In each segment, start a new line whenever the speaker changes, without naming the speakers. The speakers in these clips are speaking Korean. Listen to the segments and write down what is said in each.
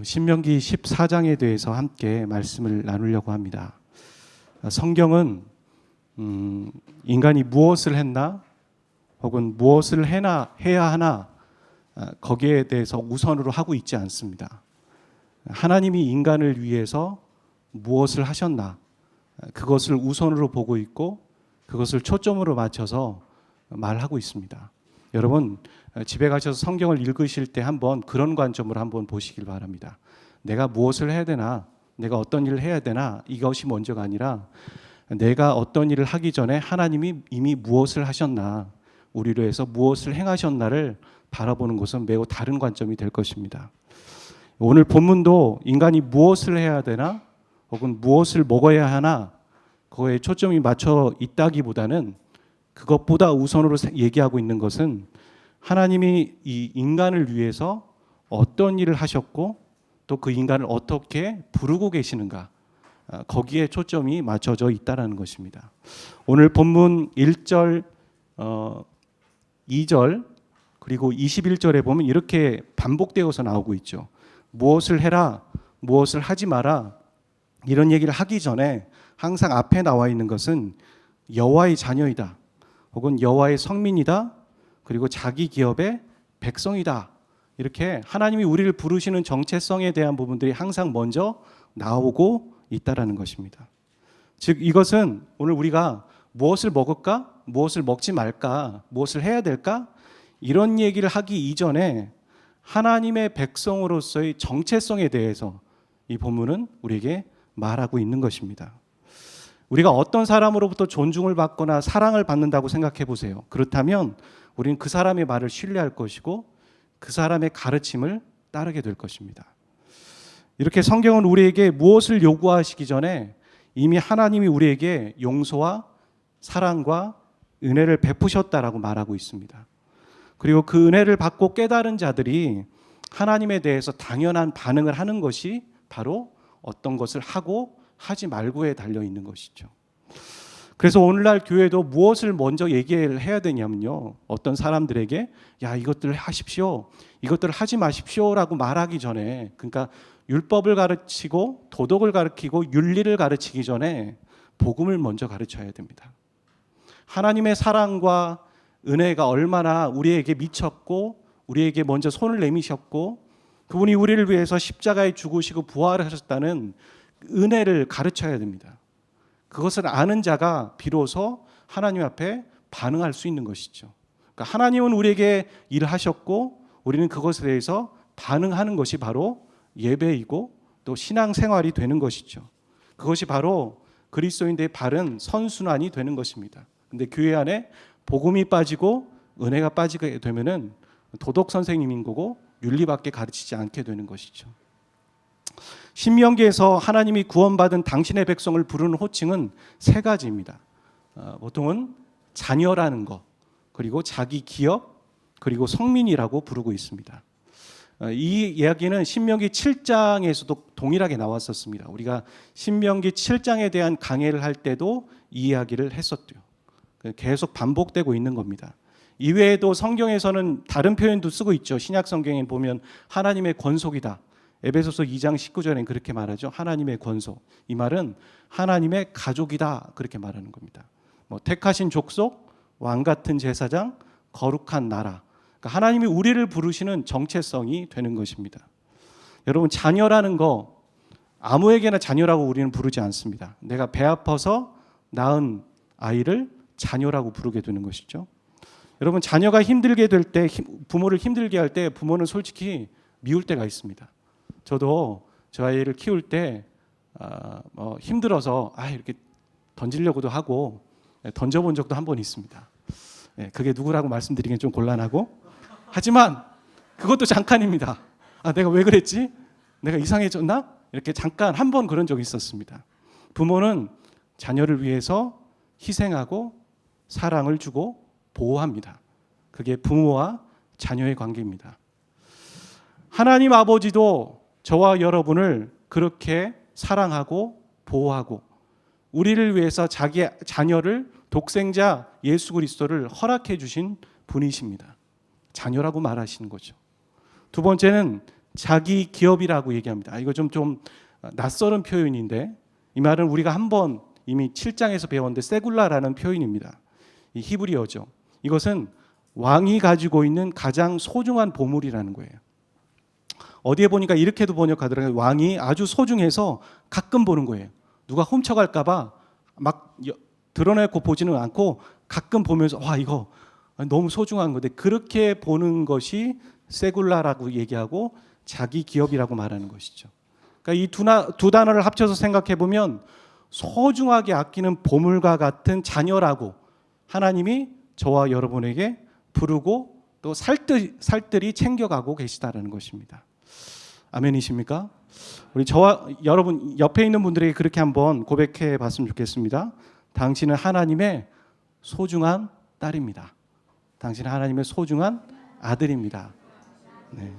신명기 14장에 대해서 함께 말씀을 나누려고 합니다. 성경은 인간이 무엇을 했나 혹은 무엇을 해야 하나 거기에 대해서 우선으로 하고 있지 않습니다. 하나님이 인간을 위해서 무엇을 하셨나 그것을 우선으로 보고 있고 그것을 초점으로 맞춰서 말하고 있습니다. 여러분 집에 가셔서 성경을 읽으실 때 한번 그런 관점으로 한번 보시길 바랍니다. 내가 무엇을 해야 되나, 내가 어떤 일을 해야 되나, 이것이 먼저가 아니라 내가 어떤 일을 하기 전에 하나님이 이미 무엇을 하셨나, 우리로 해서 무엇을 행하셨나를 바라보는 것은 매우 다른 관점이 될 것입니다. 오늘 본문도 인간이 무엇을 해야 되나 혹은 무엇을 먹어야 하나 그거에 초점이 맞춰 있다기보다는 그것보다 우선으로 얘기하고 있는 것은 하나님이 이 인간을 위해서 어떤 일을 하셨고 또 그 인간을 어떻게 부르고 계시는가, 거기에 초점이 맞춰져 있다는 것입니다. 오늘 본문 1절, 2절 그리고 21절에 보면 이렇게 반복되어서 나오고 있죠. 무엇을 해라, 무엇을 하지 마라, 이런 얘기를 하기 전에 항상 앞에 나와 있는 것은 여호와의 자녀이다 혹은 여호와의 성민이다 그리고 자기 기업의 백성이다, 이렇게 하나님이 우리를 부르시는 정체성에 대한 부분들이 항상 먼저 나오고 있다라는 것입니다. 즉 이것은 오늘 우리가 무엇을 먹을까, 무엇을 먹지 말까, 무엇을 해야 될까, 이런 얘기를 하기 이전에 하나님의 백성으로서의 정체성에 대해서 이 본문은 우리에게 말하고 있는 것입니다. 우리가 어떤 사람으로부터 존중을 받거나 사랑을 받는다고 생각해 보세요. 그렇다면 우리는 그 사람의 말을 신뢰할 것이고 그 사람의 가르침을 따르게 될 것입니다. 이렇게 성경은 우리에게 무엇을 요구하시기 전에 이미 하나님이 우리에게 용서와 사랑과 은혜를 베푸셨다라고 말하고 있습니다. 그리고 그 은혜를 받고 깨달은 자들이 하나님에 대해서 당연한 반응을 하는 것이 바로 어떤 것을 하고 하지 말고에 달려 있는 것이죠. 그래서 오늘날 교회도 무엇을 먼저 얘기를 해야 되냐면요, 어떤 사람들에게 야 이것들을 하십시오, 이것들을 하지 마십시오라고 말하기 전에, 그러니까 율법을 가르치고 도덕을 가르치고 윤리를 가르치기 전에 복음을 먼저 가르쳐야 됩니다. 하나님의 사랑과 은혜가 얼마나 우리에게 미쳤고 우리에게 먼저 손을 내미셨고 그분이 우리를 위해서 십자가에 죽으시고 부활하셨다는 은혜를 가르쳐야 됩니다. 그것을 아는 자가 비로소 하나님 앞에 반응할 수 있는 것이죠. 그러니까 하나님은 우리에게 일을 하셨고 우리는 그것에 대해서 반응하는 것이 바로 예배이고 또 신앙생활이 되는 것이죠. 그것이 바로 그리스도인들의 바른 선순환이 되는 것입니다. 근데 교회 안에 복음이 빠지고 은혜가 빠지게 되면은 도덕 선생님인 거고 윤리밖에 가르치지 않게 되는 것이죠. 신명기에서 하나님이 구원받은 당신의 백성을 부르는 호칭은 세 가지입니다. 보통은 자녀라는 것, 그리고 자기 기업, 그리고 성민이라고 부르고 있습니다. 이 이야기는 신명기 7장에서도 동일하게 나왔었습니다. 우리가 신명기 7장에 대한 강해를 할 때도 이 이야기를 했었대요. 계속 반복되고 있는 겁니다. 이외에도 성경에서는 다른 표현도 쓰고 있죠. 신약 성경에 보면 하나님의 권속이다. 에베소서 2장 19절엔 그렇게 말하죠. 하나님의 권속. 이 말은 하나님의 가족이다, 그렇게 말하는 겁니다. 택하신 족속, 왕 같은 제사장, 거룩한 나라. 그러니까 하나님이 우리를 부르시는 정체성이 되는 것입니다. 여러분, 자녀라는 거 아무에게나 자녀라고 우리는 부르지 않습니다. 내가 배 아파서 낳은 아이를 자녀라고 부르게 되는 것이죠. 여러분, 자녀가 힘들게 될 때, 부모를 힘들게 할 때 부모는 솔직히 미울 때가 있습니다. 저도 저 아이를 키울 때 힘들어서 이렇게 던지려고도 하고 던져본 적도 한 번 있습니다. 그게 누구라고 말씀드리긴 좀 곤란하고, 하지만 그것도 잠깐입니다. 내가 왜 그랬지? 내가 이상해졌나? 이렇게 잠깐 한 번 그런 적이 있었습니다. 부모는 자녀를 위해서 희생하고 사랑을 주고 보호합니다. 그게 부모와 자녀의 관계입니다. 하나님 아버지도 저와 여러분을 그렇게 사랑하고 보호하고 우리를 위해서 자기 자녀를, 독생자 예수 그리스도를 허락해 주신 분이십니다. 자녀라고 말하시는 거죠. 두 번째는 자기 기업이라고 얘기합니다. 이거 좀 낯설은 표현인데 이 말은 우리가 한번 이미 7장에서 배웠는데 세굴라라는 표현입니다. 이 히브리어죠. 이것은 왕이 가지고 있는 가장 소중한 보물이라는 거예요. 어디에 보니까 이렇게도 번역하더라고요. 왕이 아주 소중해서 가끔 보는 거예요. 누가 훔쳐갈까 봐 막 드러내고 보지는 않고 가끔 보면서 와 이거 너무 소중한 건데 그렇게 보는 것이 세굴라라고 얘기하고 자기 기업이라고 말하는 것이죠. 그러니까 이 두 단어를 합쳐서 생각해 보면 소중하게 아끼는 보물과 같은 자녀라고 하나님이 저와 여러분에게 부르고 또 살뜰히 챙겨가고 계시다라는 것입니다. 아멘이십니까? 우리 저와 여러분 옆에 있는 분들에게 그렇게 한번 고백해 봤으면 좋겠습니다. 당신은 하나님의 소중한 딸입니다. 당신은 하나님의 소중한 아들입니다. 네.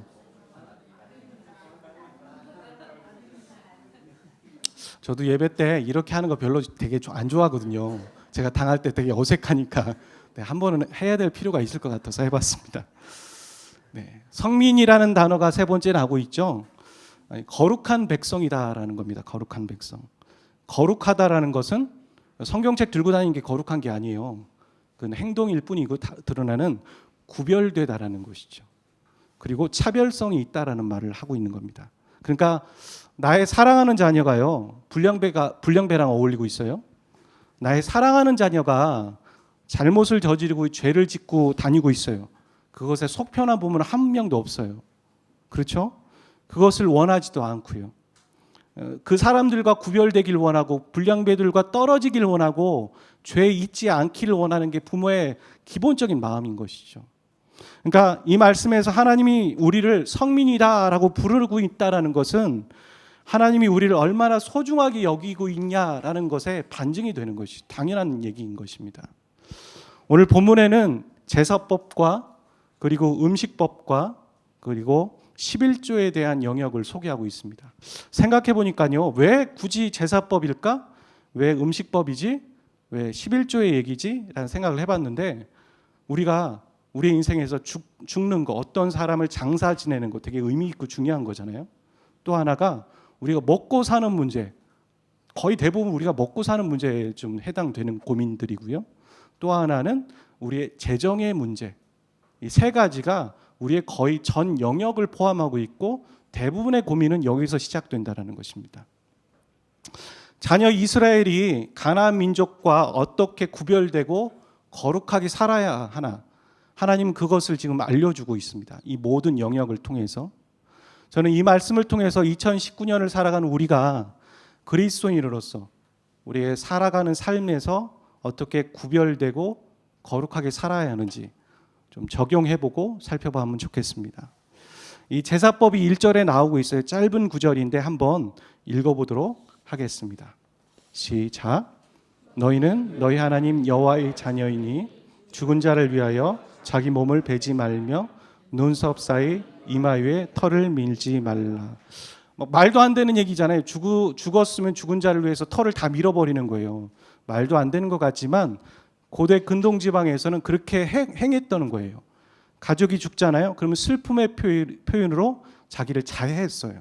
저도 예배 때 이렇게 하는 거 별로 되게 안 좋아하거든요. 제가 당할 때 되게 어색하니까 한 번은 해야 될 필요가 있을 것 같아서 해봤습니다. 네. 성민이라는 단어가 세 번째 나오고 있죠. 거룩한 백성이다라는 겁니다. 거룩한 백성. 거룩하다라는 것은 성경책 들고 다니는 게 거룩한 게 아니에요. 그건 행동일 뿐이고 드러나는 구별되다라는 것이죠. 그리고 차별성이 있다라는 말을 하고 있는 겁니다. 그러니까 나의 사랑하는 자녀가요, 불량배랑 어울리고 있어요. 나의 사랑하는 자녀가 잘못을 저지르고 죄를 짓고 다니고 있어요. 그것에 속편한 부분은 한 명도 없어요. 그렇죠? 그것을 원하지도 않고요. 그 사람들과 구별되길 원하고 불량배들과 떨어지길 원하고 죄 잊지 않기를 원하는 게 부모의 기본적인 마음인 것이죠. 그러니까 이 말씀에서 하나님이 우리를 성민이다라고 부르고 있다라는 것은 하나님이 우리를 얼마나 소중하게 여기고 있냐라는 것에 반증이 되는 것이 당연한 얘기인 것입니다. 오늘 본문에는 제사법과 그리고 음식법과 그리고 11조에 대한 영역을 소개하고 있습니다. 생각해 보니까요, 왜 굳이 제사법일까? 왜 음식법이지? 왜 11조의 얘기지? 라는 생각을 해봤는데 우리가 우리 인생에서 죽는 거, 어떤 사람을 장사 지내는 거 되게 의미 있고 중요한 거잖아요. 또 하나가 우리가 먹고 사는 문제, 거의 대부분 우리가 먹고 사는 문제에 좀 해당되는 고민들이고요. 또 하나는 우리의 재정의 문제. 이 세 가지가 우리의 거의 전 영역을 포함하고 있고 대부분의 고민은 여기서 시작된다는 것입니다. 자녀 이스라엘이 가나안 민족과 어떻게 구별되고 거룩하게 살아야 하나, 하나님은 그것을 지금 알려주고 있습니다. 이 모든 영역을 통해서. 저는 이 말씀을 통해서 2019년을 살아가는 우리가 그리스도인으로서 우리의 살아가는 삶에서 어떻게 구별되고 거룩하게 살아야 하는지 좀 적용해보고 살펴보면 좋겠습니다. 이 제사법이 1절에 나오고 있어요. 짧은 구절인데 한번 읽어보도록 하겠습니다. 시작. 너희는 너희 하나님 여호와의 자녀이니 죽은 자를 위하여 자기 몸을 베지 말며 눈썹 사이 이마 위에 털을 밀지 말라. 말도 안 되는 얘기잖아요. 죽었으면 죽은 자를 위해서 털을 다 밀어버리는 거예요. 말도 안 되는 것 같지만 고대 근동 지방에서는 그렇게 행했다는 거예요. 가족이 죽잖아요. 그러면 슬픔의 표현으로 자기를 자해했어요.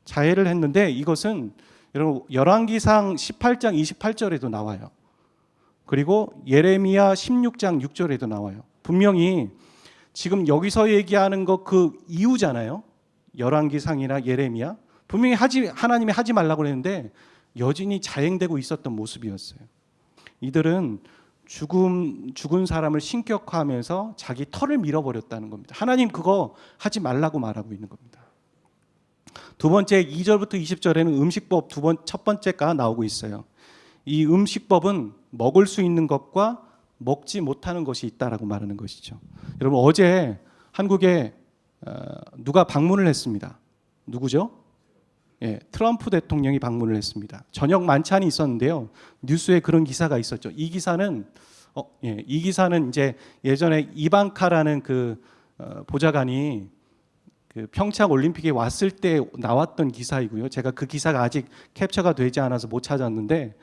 자해를 했는데 이것은 여러분 열왕기상 18장 28절에도 나와요. 그리고 예레미야 16장 6절에도 나와요. 분명히 지금 여기서 얘기하는 거 그 이유잖아요. 열왕기상이나 예레미야. 분명히 하나님이 하지 말라고 했는데 여전히 자행되고 있었던 모습이었어요. 이들은 죽은 사람을 신격화하면서 자기 털을 밀어버렸다는 겁니다. 하나님 그거 하지 말라고 말하고 있는 겁니다. 두 번째 2절부터 20절에는 음식법 첫 번째가 나오고 있어요. 이 음식법은 먹을 수 있는 것과 먹지 못하는 것이 있다라고 말하는 것이죠. 여러분 어제 한국에 누가 방문을 했습니다. 누구죠? 예, 트럼프 대통령이 방문을 했습니다. 저녁 만찬이 있었는데요. 뉴스에 그런 기사가 있었죠. 이 기사는 이제 예전에 이방카라는 그 보좌관이 그 평창 올림픽에 왔을 때 나왔던 기사이고요. 제가 그 기사가 아직 캡처가 되지 않아서 못 찾았는데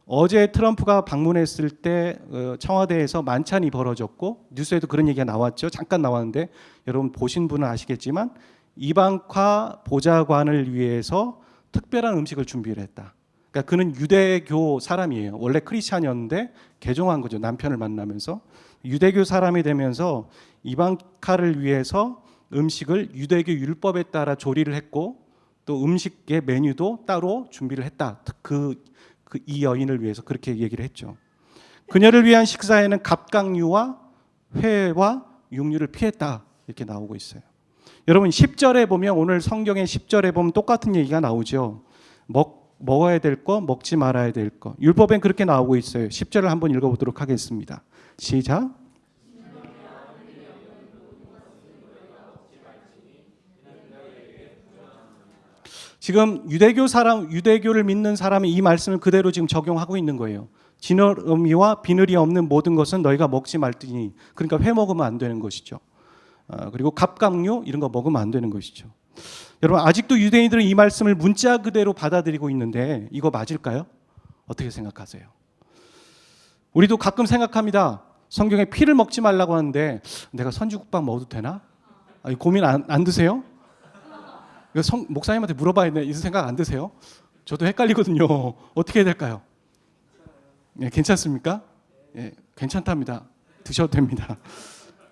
어제 트럼프가 방문했을 때 청와대에서 만찬이 벌어졌고 뉴스에도 그런 얘기가 나왔죠. 잠깐 나왔는데 여러분 보신 분은 아시겠지만 이방카 보좌관을 위해서 특별한 음식을 준비를 했다. 그러니까 그는 유대교 사람이에요. 원래 크리스찬이었는데 개종한 거죠. 남편을 만나면서 유대교 사람이 되면서 이방카를 위해서 음식을 유대교 율법에 따라 조리를 했고 또 음식의 메뉴도 따로 준비를 했다. 이 여인을 위해서 그렇게 얘기를 했죠. 그녀를 위한 식사에는 갑각류와 회와 육류를 피했다. 이렇게 나오고 있어요. 여러분 10절에 보면 오늘 성경의 10절에 보면 똑같은 얘기가 나오죠. 먹어야 될 거, 먹지 말아야 될 거. 율법엔 그렇게 나오고 있어요. 10절을 한번 읽어보도록 하겠습니다. 시작. 지금 유대교를 믿는 사람이 이 말씀을 그대로 지금 적용하고 있는 거예요. 진어미와 비늘이 없는 모든 것은 너희가 먹지 말지니. 그러니까 회 먹으면 안 되는 것이죠. 그리고 갑각류 이런 거 먹으면 안 되는 것이죠. 여러분 아직도 유대인들은 이 말씀을 문자 그대로 받아들이고 있는데 이거 맞을까요? 어떻게 생각하세요? 우리도 가끔 생각합니다. 성경에 피를 먹지 말라고 하는데 내가 선지국밥 먹어도 되나? 고민 안 드세요? 목사님한테 물어봐야 되나 이 생각 안 드세요? 저도 헷갈리거든요. 어떻게 해야 될까요? 네, 괜찮습니까? 네, 괜찮답니다. 드셔도 됩니다.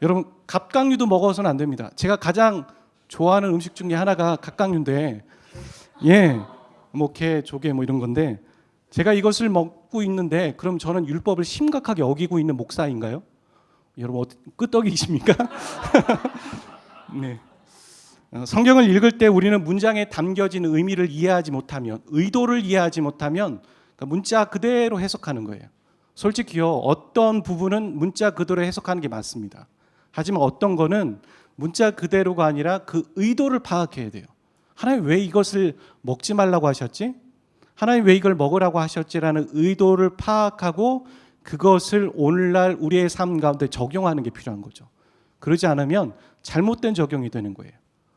여러분 갑각류도 먹어서는 안 됩니다. 제가 가장 좋아하는 음식 중에 하나가 갑각류인데 뭐 게, 조개 뭐 이런 건데 제가 이것을 먹고 있는데 그럼 저는 율법을 심각하게 어기고 있는 목사인가요? 여러분 끄떡이십니까? 네. 성경을 읽을 때 우리는 문장에 담겨진 의미를 이해하지 못하면 의도를 이해하지 못하면 문자 그대로 해석하는 거예요. 솔직히요 어떤 부분은 문자 그대로 해석하는 게 맞습니다. 하지만 어떤 거는 문자 그대로가 아니라 그 의도를 파악해야 돼요. 하나님 왜 이것을 먹지 말라고 하셨지? 하나님 왜 이걸 먹으라고 하셨지라는 의도를 파악하고 그것을 오늘날 우리의 삶 가운데 적용하는 게 필요한 거죠. 그러지 않으면 잘못된 적용이 되는 거예요.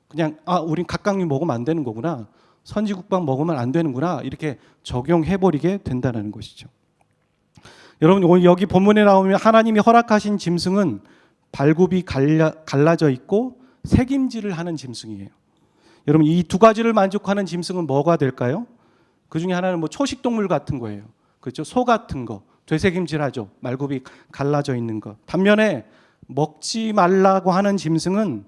그냥 우린 갑각류 먹으면 안 되는 거구나. 선지국밥 먹으면 안 되는구나. 이렇게 적용해버리게 된다는 것이죠. 여러분 오늘 여기 본문에 나오면 하나님이 허락하신 짐승은 발굽이 갈라져 있고 새김질을 하는 짐승이에요. 여러분 이 두 가지를 만족하는 짐승은 뭐가 될까요? 그 중에 하나는 뭐 초식동물 같은 거예요. 그렇죠? 소 같은 거, 되새김질하죠. 말굽이 갈라져 있는 거. 반면에 먹지 말라고 하는 짐승은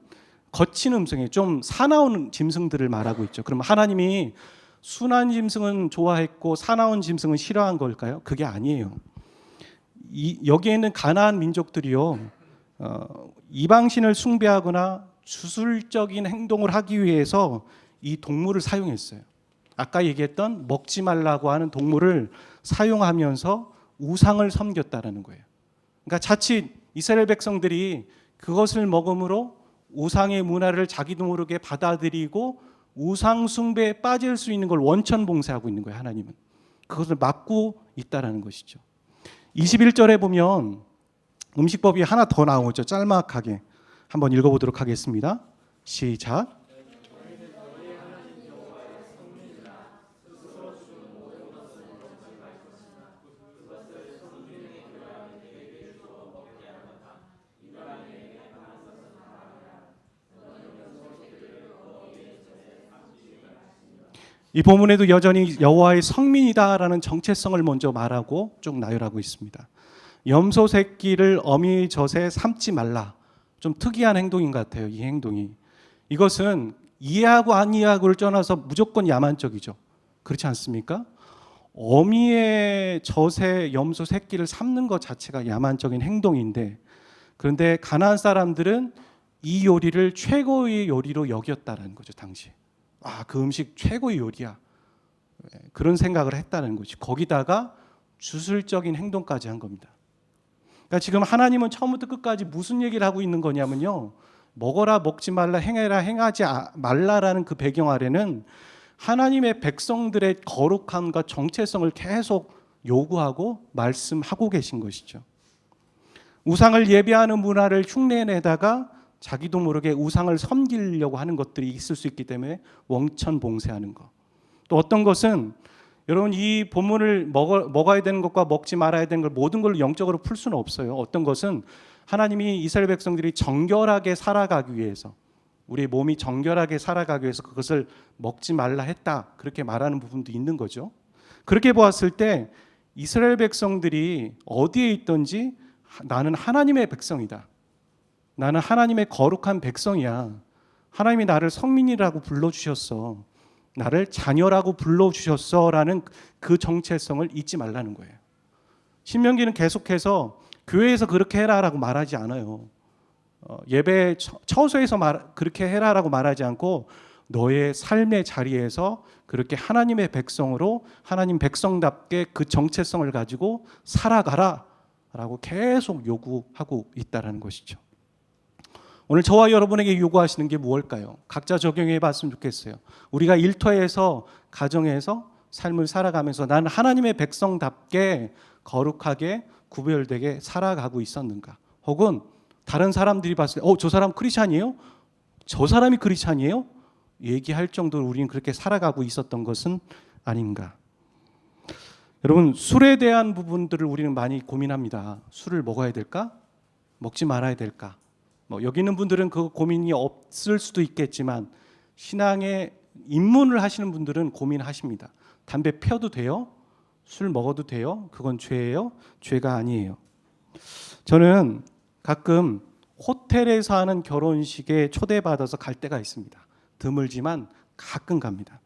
거친 음성이 좀 사나운 짐승들을 말하고 있죠. 그럼 하나님이 순한 짐승은 좋아했고 사나운 짐승은 싫어한 걸까요? 그게 아니에요. 여기에 있는 가나안 민족들이요. 이방신을 숭배하거나 주술적인 행동을 하기 위해서 이 동물을 사용했어요. 아까 얘기했던 먹지 말라고 하는 동물을 사용하면서 우상을 섬겼다라는 거예요. 그러니까 자칫 이스라엘 백성들이 그것을 먹음으로 우상의 문화를 자기도 모르게 받아들이고 우상 숭배에 빠질 수 있는 걸 원천 봉쇄하고 있는 거예요. 하나님은 그것을 막고 있다라는 것이죠. 21절에 보면 음식법이 하나 더 나오죠. 짤막하게 한번 읽어보도록 하겠습니다. 시작. 이 본문에도 여전히 여호와의 성민이다라는 정체성을 먼저 말하고 쭉 나열하고 있습니다. 염소 새끼를 어미 젖에 삶지 말라. 좀 특이한 행동인 것 같아요. 이 행동이. 이것은 이해하고 안 이해하고를 떠나서 무조건 야만적이죠. 그렇지 않습니까? 어미의 젖에 염소 새끼를 삶는 것 자체가 야만적인 행동인데 그런데 가나안 사람들은 이 요리를 최고의 요리로 여겼다는 거죠. 당시. 그 음식 최고의 요리야. 그런 생각을 했다는 거지. 거기다가 주술적인 행동까지 한 겁니다. 그러니까 지금 하나님은 처음부터 끝까지 무슨 얘기를 하고 있는 거냐면요. 먹어라 먹지 말라 행해라 행하지 말라라는 그 배경 아래는 하나님의 백성들의 거룩함과 정체성을 계속 요구하고 말씀하고 계신 것이죠. 우상을 예배하는 문화를 흉내내다가 자기도 모르게 우상을 섬기려고 하는 것들이 있을 수 있기 때문에 원천 봉쇄하는 것. 또 어떤 것은 여러분 이 본문을 먹어야 되는 것과 먹지 말아야 되는 걸 모든 걸 영적으로 풀 수는 없어요. 어떤 것은 하나님이 이스라엘 백성들이 정결하게 살아가기 위해서 우리 몸이 정결하게 살아가기 위해서 그것을 먹지 말라 했다. 그렇게 말하는 부분도 있는 거죠. 그렇게 보았을 때 이스라엘 백성들이 어디에 있든지 나는 하나님의 백성이다. 나는 하나님의 거룩한 백성이야. 하나님이 나를 성민이라고 불러주셨어. 나를 자녀라고 불러주셨어라는 그 정체성을 잊지 말라는 거예요. 신명기는 계속해서 교회에서 그렇게 해라라고 말하지 않아요. 예배 처소에서 그렇게 해라라고 말하지 않고 너의 삶의 자리에서 그렇게 하나님의 백성으로 하나님 백성답게 그 정체성을 가지고 살아가라라고 계속 요구하고 있다는 것이죠. 오늘 저와 여러분에게 요구하시는 게 무엇일까요? 각자 적용해 봤으면 좋겠어요. 우리가 일터에서 가정에서 삶을 살아가면서 나는 하나님의 백성답게 거룩하게 구별되게 살아가고 있었는가? 혹은 다른 사람들이 봤을 때 저 사람 크리스찬이에요? 저 사람이 크리스찬이에요? 얘기할 정도로 우리는 그렇게 살아가고 있었던 것은 아닌가? 여러분, 술에 대한 부분들을 우리는 많이 고민합니다. 술을 먹어야 될까? 먹지 말아야 될까? 여기 있는 분들은 그 고민이 없을 수도 있겠지만 신앙에 입문을 하시는 분들은 고민하십니다. 담배 펴도 돼요? 술 먹어도 돼요? 그건 죄예요? 죄가 아니에요. 저는 가끔 호텔에서 하는 결혼식에 초대받아서 갈 때가 있습니다. 드물지만 가끔 갑니다.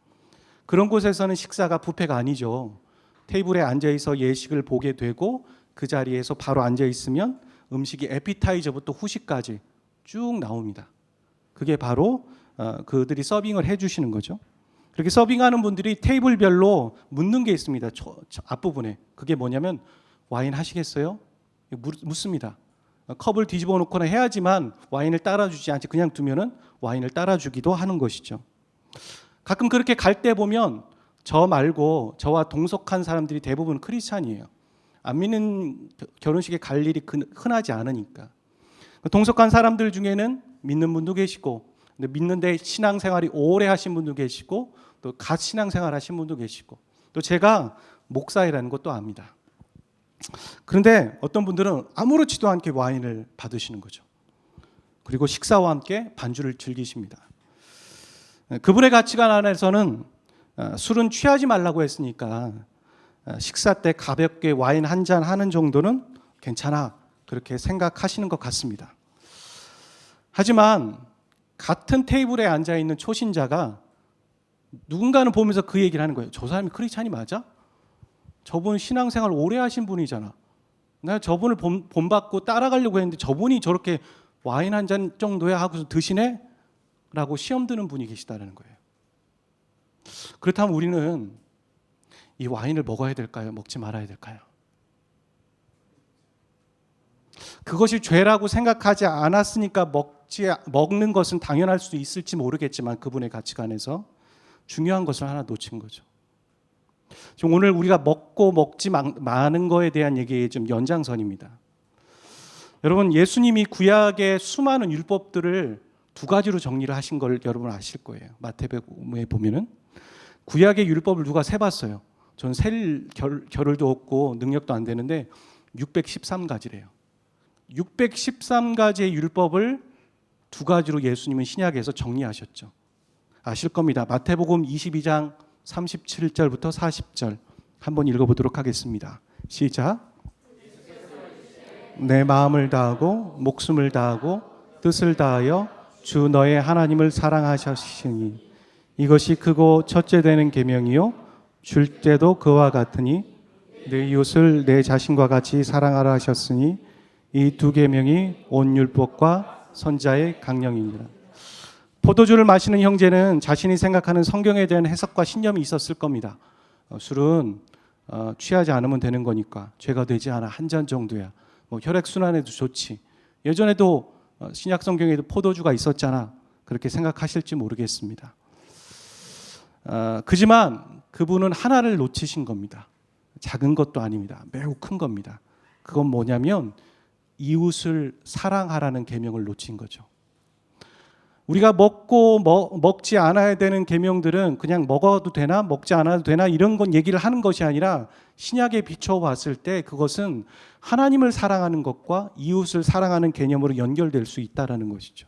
그런 곳에서는 식사가 뷔페가 아니죠. 테이블에 앉아서 예식을 보게 되고 그 자리에서 바로 앉아있으면 음식이 에피타이저부터 후식까지 쭉 나옵니다. 그게 바로 그들이 서빙을 해주시는 거죠. 그렇게 서빙하는 분들이 테이블별로 묻는 게 있습니다. 앞부분에. 그게 뭐냐면 와인 하시겠어요? 묻습니다. 컵을 뒤집어 놓거나 해야지만 와인을 따라주지 않지 그냥 두면은 와인을 따라주기도 하는 것이죠. 가끔 그렇게 갈 때 보면 저 말고 저와 동석한 사람들이 대부분 크리스찬이에요. 안 믿는 결혼식에 갈 일이 흔하지 않으니까. 동석한 사람들 중에는 믿는 분도 계시고 믿는데 신앙생활이 오래 하신 분도 계시고 또 갓 신앙생활 하신 분도 계시고 또 제가 목사이라는 것도 압니다. 그런데 어떤 분들은 아무렇지도 않게 와인을 받으시는 거죠. 그리고 식사와 함께 반주를 즐기십니다. 그분의 가치관 안에서는 술은 취하지 말라고 했으니까 식사 때 가볍게 와인 한 잔 하는 정도는 괜찮아 그렇게 생각하시는 것 같습니다. 하지만 같은 테이블에 앉아있는 초신자가 누군가는 보면서 그 얘기를 하는 거예요. 저 사람이 크리스찬이 맞아? 저분 신앙생활 오래 하신 분이잖아. 내가 저분을 본받고 따라가려고 했는데 저분이 저렇게 와인 한 잔 정도야 하고서 드시네? 라고 시험 드는 분이 계시다는 거예요. 그렇다면 우리는 이 와인을 먹어야 될까요? 먹지 말아야 될까요? 그것이 죄라고 생각하지 않았으니까 먹는 것은 당연할 수도 있을지 모르겠지만 그분의 가치관에서 중요한 것을 하나 놓친 거죠. 지금 오늘 우리가 먹고 먹지 마는 거에 대한 얘기의 좀 연장선입니다. 여러분, 예수님이 구약의 수많은 율법들을 두 가지로 정리를 하신 걸 여러분 아실 거예요. 마태복음에 보면은 구약의 율법을 누가 세봤어요. 전 셀 겨를도 없고 능력도 안 되는데 613가지래요. 613가지의 율법을 두 가지로 예수님은 신약에서 정리하셨죠. 아실 겁니다. 마태복음 22장 37절부터 40절 한번 읽어보도록 하겠습니다. 시작. 내 마음을 다하고 목숨을 다하고 뜻을 다하여 주 너의 하나님을 사랑하셨으니 이것이 크고 첫째 되는 계명이요 줄때도 그와 같으니 내 이웃을 내 자신과 같이 사랑하라 하셨으니 이 두 계명이 온 율법과 선자의 강령이니라. 포도주를 마시는 형제는 자신이 생각하는 성경에 대한 해석과 신념이 있었을 겁니다. 술은 취하지 않으면 되는 거니까 죄가 되지 않아 한 잔 정도야. 혈액순환에도 좋지. 예전에도 신약 성경에도 포도주가 있었잖아. 그렇게 생각하실지 모르겠습니다. 그지만 그분은 하나를 놓치신 겁니다. 작은 것도 아닙니다. 매우 큰 겁니다. 그건 뭐냐면 이웃을 사랑하라는 계명을 놓친 거죠. 우리가 먹지 않아야 되는 계명들은 그냥 먹어도 되나 먹지 않아도 되나 이런 건 얘기를 하는 것이 아니라 신약에 비춰봤을 때 그것은 하나님을 사랑하는 것과 이웃을 사랑하는 개념으로 연결될 수 있다는 것이죠.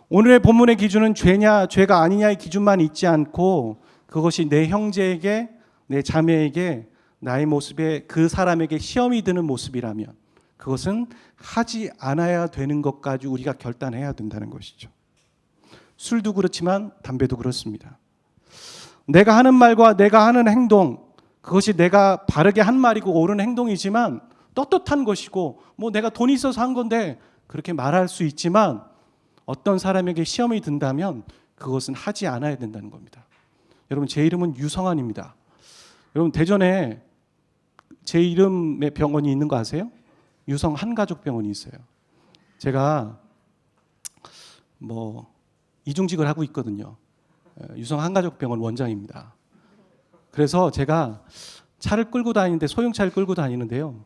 오늘의 본문의 기준은 죄냐 죄가 아니냐의 기준만 있지 않고 그것이 내 형제에게 내 자매에게 나의 모습에 그 사람에게 시험이 드는 모습이라면 그것은 하지 않아야 되는 것까지 우리가 결단해야 된다는 것이죠. 술도 그렇지만 담배도 그렇습니다. 내가 하는 말과 내가 하는 행동, 그것이 내가 바르게 한 말이고 옳은 행동이지만 떳떳한 것이고 뭐 내가 돈이 있어서 한 건데 그렇게 말할 수 있지만 어떤 사람에게 시험이 든다면 그것은 하지 않아야 된다는 겁니다. 여러분, 제 이름은 유성환입니다. 여러분, 대전에 제 이름의 병원이 있는 거 아세요? 유성 한가족병원이 있어요. 제가 이중직을 하고 있거든요. 유성 한가족병원 원장입니다. 그래서 제가 차를 끌고 다니는데 소형차를 끌고 다니는데요.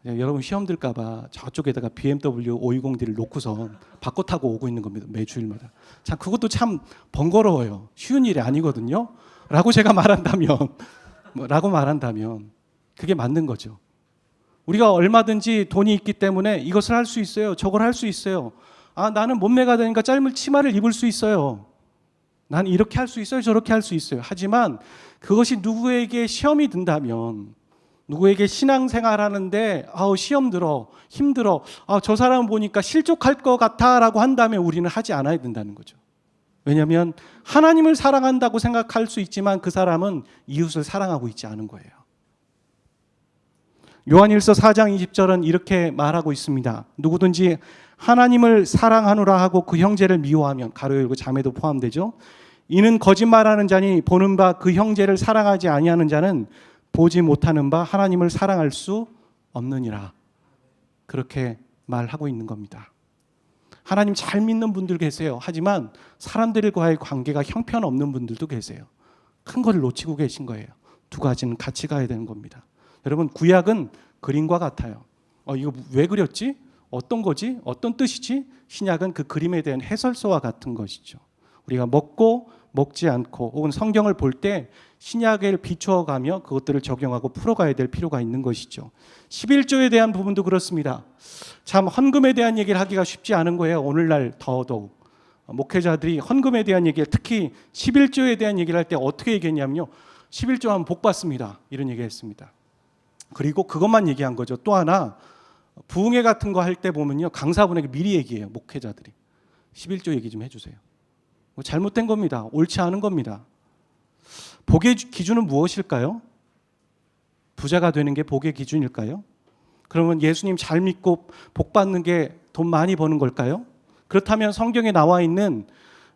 여러분 시험 들까봐 저쪽에다가 BMW 520D를 놓고서 바꿔 타고 오고 있는 겁니다. 매주일마다. 참 그것도 참 번거로워요. 쉬운 일이 아니거든요. 라고 제가 말한다면 그게 맞는 거죠. 우리가 얼마든지 돈이 있기 때문에 이것을 할 수 있어요. 저걸 할 수 있어요. 나는 몸매가 되니까 짧은 치마를 입을 수 있어요. 난 이렇게 할 수 있어요. 저렇게 할 수 있어요. 하지만 그것이 누구에게 시험이 든다면 누구에게 신앙생활하는데 시험 들어 힘들어 저 사람 보니까 실족할 것 같아 라고 한다면 우리는 하지 않아야 된다는 거죠. 왜냐하면 하나님을 사랑한다고 생각할 수 있지만 그 사람은 이웃을 사랑하고 있지 않은 거예요. 요한일서 4장 20절은 이렇게 말하고 있습니다. 누구든지 하나님을 사랑하노라 하고 그 형제를 미워하면, 가로 열고 자매도 포함되죠. 이는 거짓말하는 자니 보는 바 그 형제를 사랑하지 아니하는 자는 보지 못하는 바 하나님을 사랑할 수 없느니라. 그렇게 말하고 있는 겁니다. 하나님 잘 믿는 분들 계세요. 하지만 사람들과의 관계가 형편없는 분들도 계세요. 큰 걸 놓치고 계신 거예요. 두 가지는 같이 가야 되는 겁니다. 여러분, 구약은 그림과 같아요. 이거 왜 그렸지? 어떤 거지? 어떤 뜻이지? 신약은 그 그림에 대한 해설서와 같은 것이죠. 우리가 먹고 먹지 않고 혹은 성경을 볼 때 신약을 비추어가며 그것들을 적용하고 풀어가야 될 필요가 있는 것이죠. 11조에 대한 부분도 그렇습니다. 참 헌금에 대한 얘기를 하기가 쉽지 않은 거예요. 오늘날 더더욱. 목회자들이 헌금에 대한 얘기를, 특히 11조에 대한 얘기를 할 때 어떻게 얘기했냐면요. 11조 하면 복 받습니다. 이런 얘기했습니다. 그리고 그것만 얘기한 거죠. 또 하나 부흥회 같은 거 할 때 보면요. 강사분에게 미리 얘기해요. 목회자들이. 11조 얘기 좀 해주세요. 잘못된 겁니다. 옳지 않은 겁니다. 복의 기준은 무엇일까요? 부자가 되는 게 복의 기준일까요? 그러면 예수님 잘 믿고 복 받는 게 돈 많이 버는 걸까요? 그렇다면 성경에 나와 있는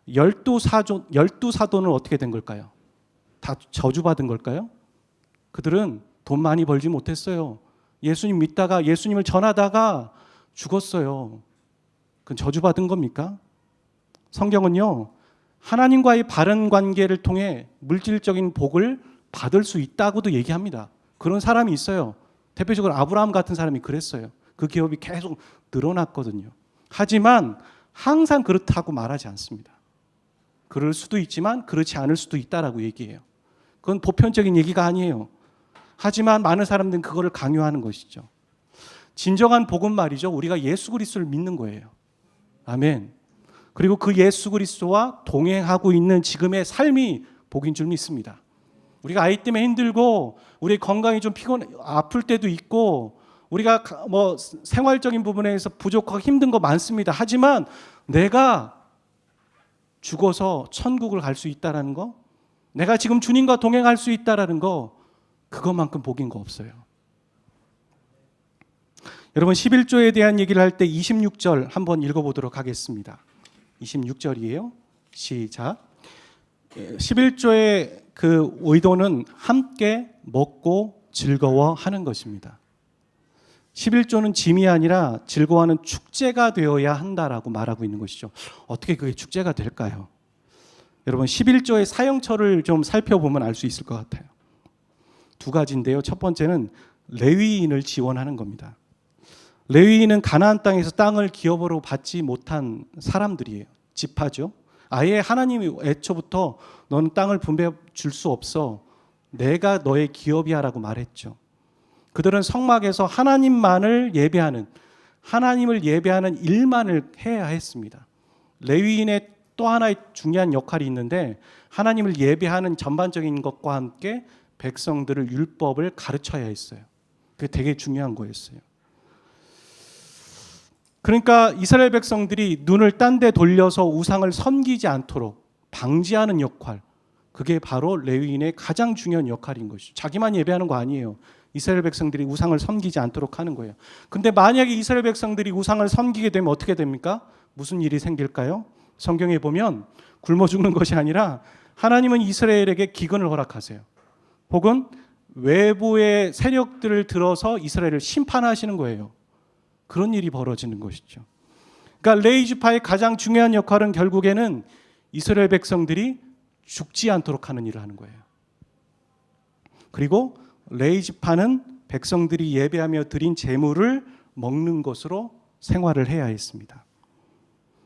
12사도는 어떻게 된 걸까요? 다 저주받은 걸까요? 그들은 돈 많이 벌지 못했어요. 예수님 믿다가 예수님을 전하다가 죽었어요. 그건 저주받은 겁니까? 성경은요, 하나님과의 바른 관계를 통해 물질적인 복을 받을 수 있다고도 얘기합니다. 그런 사람이 있어요. 대표적으로 아브라함 같은 사람이 그랬어요. 그 기업이 계속 늘어났거든요. 하지만 항상 그렇다고 말하지 않습니다. 그럴 수도 있지만 그렇지 않을 수도 있다라고 얘기해요. 그건 보편적인 얘기가 아니에요. 하지만 많은 사람들은 그거를 강요하는 것이죠. 진정한 복은 말이죠. 우리가 예수 그리스도를 믿는 거예요. 아멘. 그리고 그 예수 그리스도와 동행하고 있는 지금의 삶이 복인 줄 믿습니다. 우리가 아이 때문에 힘들고 우리 건강이 좀 아플 때도 있고 우리가 생활적인 부분에서 부족하고 힘든 거 많습니다. 하지만 내가 죽어서 천국을 갈 수 있다라는 거, 내가 지금 주님과 동행할 수 있다라는 거, 그것만큼 복인 거 없어요. 여러분, 11조에 대한 얘기를 할 때 26절 한번 읽어보도록 하겠습니다. 26절이에요. 시작. 11조의 그 의도는 함께 먹고 즐거워하는 것입니다. 11조는 짐이 아니라 즐거워하는 축제가 되어야 한다라고 말하고 있는 것이죠. 어떻게 그게 축제가 될까요? 여러분, 11조의 사형처를 좀 살펴보면 알 수 있을 것 같아요. 두 가지인데요. 첫 번째는 레위인을 지원하는 겁니다. 레위인은 가나안 땅에서 땅을 기업으로 받지 못한 사람들이에요. 지파죠. 아예 하나님이 애초부터 너는 땅을 분배해 줄 수 없어. 내가 너의 기업이야라고 말했죠. 그들은 성막에서 하나님을 예배하는 일만을 해야 했습니다. 레위인의 또 하나의 중요한 역할이 있는데 하나님을 예배하는 전반적인 것과 함께 백성들을 율법을 가르쳐야 했어요. 그게 되게 중요한 거였어요. 그러니까 이스라엘 백성들이 눈을 딴 데 돌려서 우상을 섬기지 않도록 방지하는 역할, 그게 바로 레위인의 가장 중요한 역할인 것이죠. 자기만 예배하는 거 아니에요. 이스라엘 백성들이 우상을 섬기지 않도록 하는 거예요. 근데 만약에 이스라엘 백성들이 우상을 섬기게 되면 어떻게 됩니까? 무슨 일이 생길까요? 성경에 보면 굶어 죽는 것이 아니라 하나님은 이스라엘에게 기근을 허락하세요. 혹은 외부의 세력들을 들어서 이스라엘을 심판하시는 거예요. 그런 일이 벌어지는 것이죠. 그러니까 레위지파의 가장 중요한 역할은 결국에는 이스라엘 백성들이 죽지 않도록 하는 일을 하는 거예요. 그리고 레위지파는 백성들이 예배하며 드린 제물을 먹는 것으로 생활을 해야 했습니다.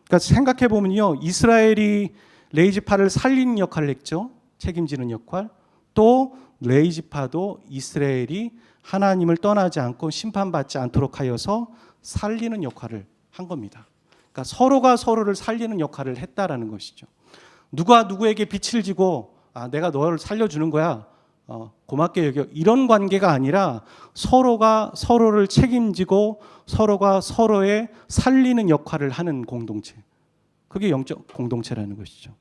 그러니까 생각해 보면요, 이스라엘이 레위지파를 살리는 역할을 했죠. 책임지는 역할. 또 레위지파도 이스라엘이 하나님을 떠나지 않고 심판받지 않도록 하여서 살리는 역할을 한 겁니다. 그러니까 서로가 서로를 살리는 역할을 했다라는 것이죠. 누가 누구에게 빛을 지고 내가 너를 살려주는 거야, 고맙게 여겨, 이런 관계가 아니라 서로가 서로를 책임지고 서로가 서로의 살리는 역할을 하는 공동체, 그게 영적 공동체라는 것이죠.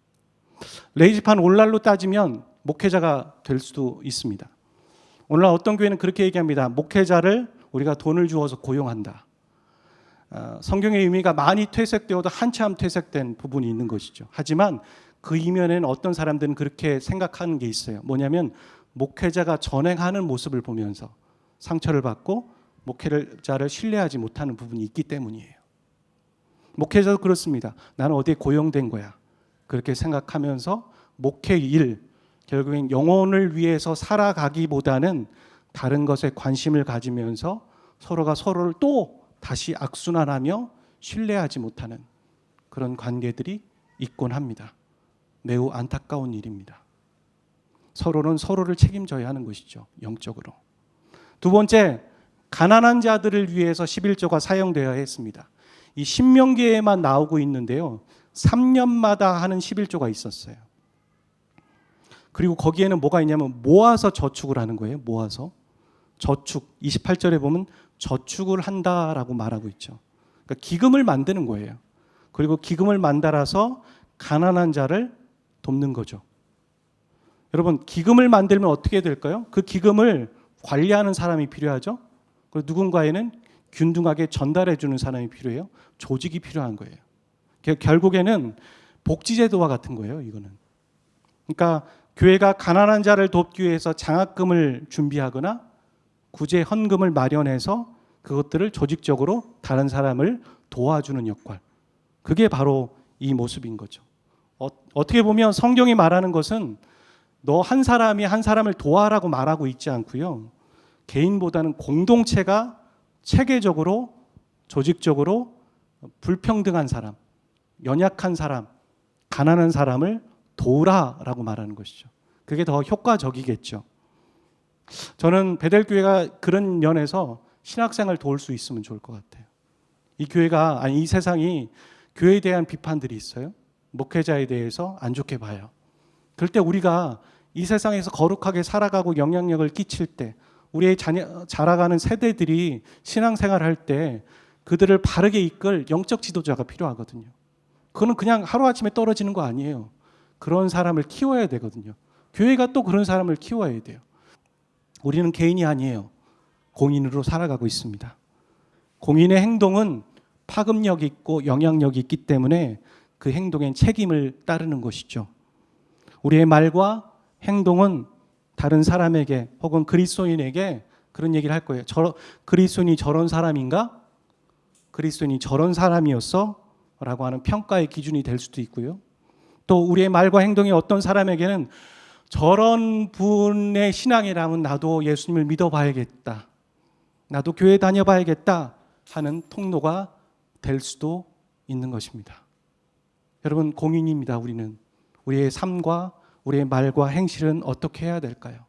레위지파는 오늘날로 따지면 목회자가 될 수도 있습니다. 오늘날 어떤 교회는 그렇게 얘기합니다. 목회자를 우리가 돈을 주어서 고용한다. 성경의 의미가 많이 퇴색되어도 한참 퇴색된 부분이 있는 것이죠. 하지만 그 이면에는 어떤 사람들은 그렇게 생각하는 게 있어요. 뭐냐면 목회자가 전행하는 모습을 보면서 상처를 받고 목회자를 신뢰하지 못하는 부분이 있기 때문이에요. 목회자도 그렇습니다. 나는 어디에 고용된 거야, 그렇게 생각하면서 목회 일, 결국엔 영혼을 위해서 살아가기보다는 다른 것에 관심을 가지면서 서로가 서로를 또 다시 악순환하며 신뢰하지 못하는 그런 관계들이 있곤 합니다. 매우 안타까운 일입니다. 서로는 서로를 책임져야 하는 것이죠, 영적으로. 두 번째, 가난한 자들을 위해서 11조가 사용되어야 했습니다. 이 신명기에만 나오고 있는데요, 3년마다 하는 11조가 있었어요. 그리고 거기에는 뭐가 있냐면 모아서 저축을 하는 거예요. 모아서 저축, 28절에 보면 저축을 한다라고 말하고 있죠. 그러니까 기금을 만드는 거예요. 그리고 기금을 만들어서 가난한 자를 돕는 거죠. 여러분, 기금을 만들면 어떻게 될까요? 그 기금을 관리하는 사람이 필요하죠. 그리고 누군가에는 균등하게 전달해 주는 사람이 필요해요. 조직이 필요한 거예요. 결국에는 복지제도와 같은 거예요, 이거는. 그러니까 교회가 가난한 자를 돕기 위해서 장학금을 준비하거나 구제 헌금을 마련해서 그것들을 조직적으로 다른 사람을 도와주는 역할, 그게 바로 이 모습인 거죠. 어떻게 보면 성경이 말하는 것은 너 한 사람이 한 사람을 도와라고 말하고 있지 않고요, 개인보다는 공동체가 체계적으로 조직적으로 불평등한 사람, 연약한 사람, 가난한 사람을 도우라라고 말하는 것이죠. 그게 더 효과적이겠죠. 저는 베델교회가 그런 면에서 신학생을 도울 수 있으면 좋을 것 같아요. 이 교회가, 아니 이 세상이 교회에 대한 비판들이 있어요. 목회자에 대해서 안 좋게 봐요. 그럴 때 우리가 이 세상에서 거룩하게 살아가고 영향력을 끼칠 때, 우리의 자라가는 세대들이 신앙생활을 할 때 그들을 바르게 이끌 영적 지도자가 필요하거든요. 그거는 그냥 하루아침에 떨어지는 거 아니에요. 그런 사람을 키워야 되거든요. 교회가 또 그런 사람을 키워야 돼요. 우리는 개인이 아니에요. 공인으로 살아가고 있습니다. 공인의 행동은 파급력이 있고 영향력이 있기 때문에 그 행동엔 책임을 따르는 것이죠. 우리의 말과 행동은 다른 사람에게 혹은 그리스도인에게 그런 얘기를 할 거예요. 그리스도인이 저런 사람인가? 그리스도인이 저런 사람이었어? 라고 하는 평가의 기준이 될 수도 있고요. 또 우리의 말과 행동이 어떤 사람에게는 저런 분의 신앙이라면 나도 예수님을 믿어봐야겠다, 나도 교회 다녀봐야겠다 하는 통로가 될 수도 있는 것입니다. 여러분, 공인입니다. 우리는 우리의 삶과 우리의 말과 행실은 어떻게 해야 될까요?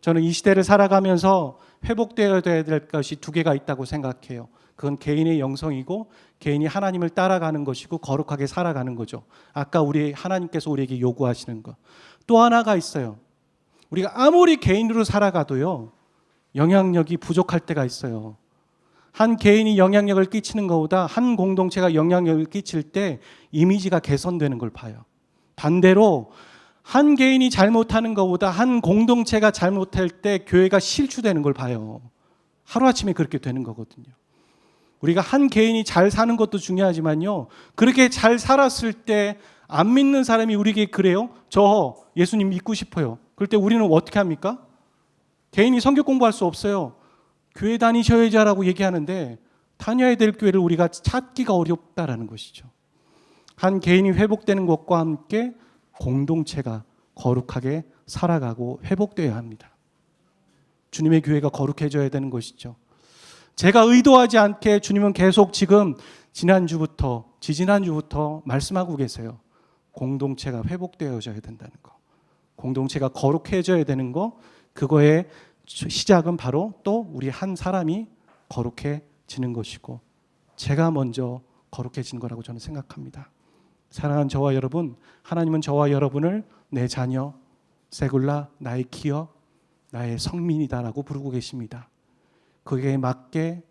저는 이 시대를 살아가면서 회복되어야 될 것이 두 개가 있다고 생각해요. 그건 개인의 영성이고 개인이 하나님을 따라가는 것이고 거룩하게 살아가는 거죠. 아까 우리 하나님께서 우리에게 요구하시는 것. 또 하나가 있어요. 우리가 아무리 개인으로 살아가도요, 영향력이 부족할 때가 있어요. 한 개인이 영향력을 끼치는 것보다 한 공동체가 영향력을 끼칠 때 이미지가 개선되는 걸 봐요. 반대로 한 개인이 잘못하는 것보다 한 공동체가 잘못할 때 교회가 실추되는 걸 봐요. 하루아침에 그렇게 되는 거거든요. 우리가 한 개인이 잘 사는 것도 중요하지만요, 그렇게 잘 살았을 때 안 믿는 사람이 우리에게 그래요? 저 예수님 믿고 싶어요. 그럴 때 우리는 어떻게 합니까? 개인이 성경 공부할 수 없어요. 교회 다니셔야지라고 얘기하는데 다녀야 될 교회를 우리가 찾기가 어렵다라는 것이죠. 한 개인이 회복되는 것과 함께 공동체가 거룩하게 살아가고 회복되어야 합니다. 주님의 교회가 거룩해져야 되는 것이죠. 제가 의도하지 않게 주님은 계속 지금 지난주부터 지지난주부터 말씀하고 계세요. 공동체가 회복되어져야 된다는 거, 공동체가 거룩해져야 되는 거, 그거의 시작은 바로 또 우리 한 사람이 거룩해지는 것이고 제가 먼저 거룩해지는 거라고 저는 생각합니다. 사랑하는 저와 여러분, 하나님은 저와 여러분을 내 자녀, 세굴라, 나의 기업, 나의 성민이다라고 부르고 계십니다. 거기에 맞게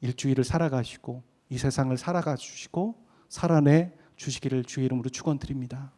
일주일을 살아가시고 이 세상을 살아가 주시고 살아내 주시기를 주의 이름으로 축원드립니다.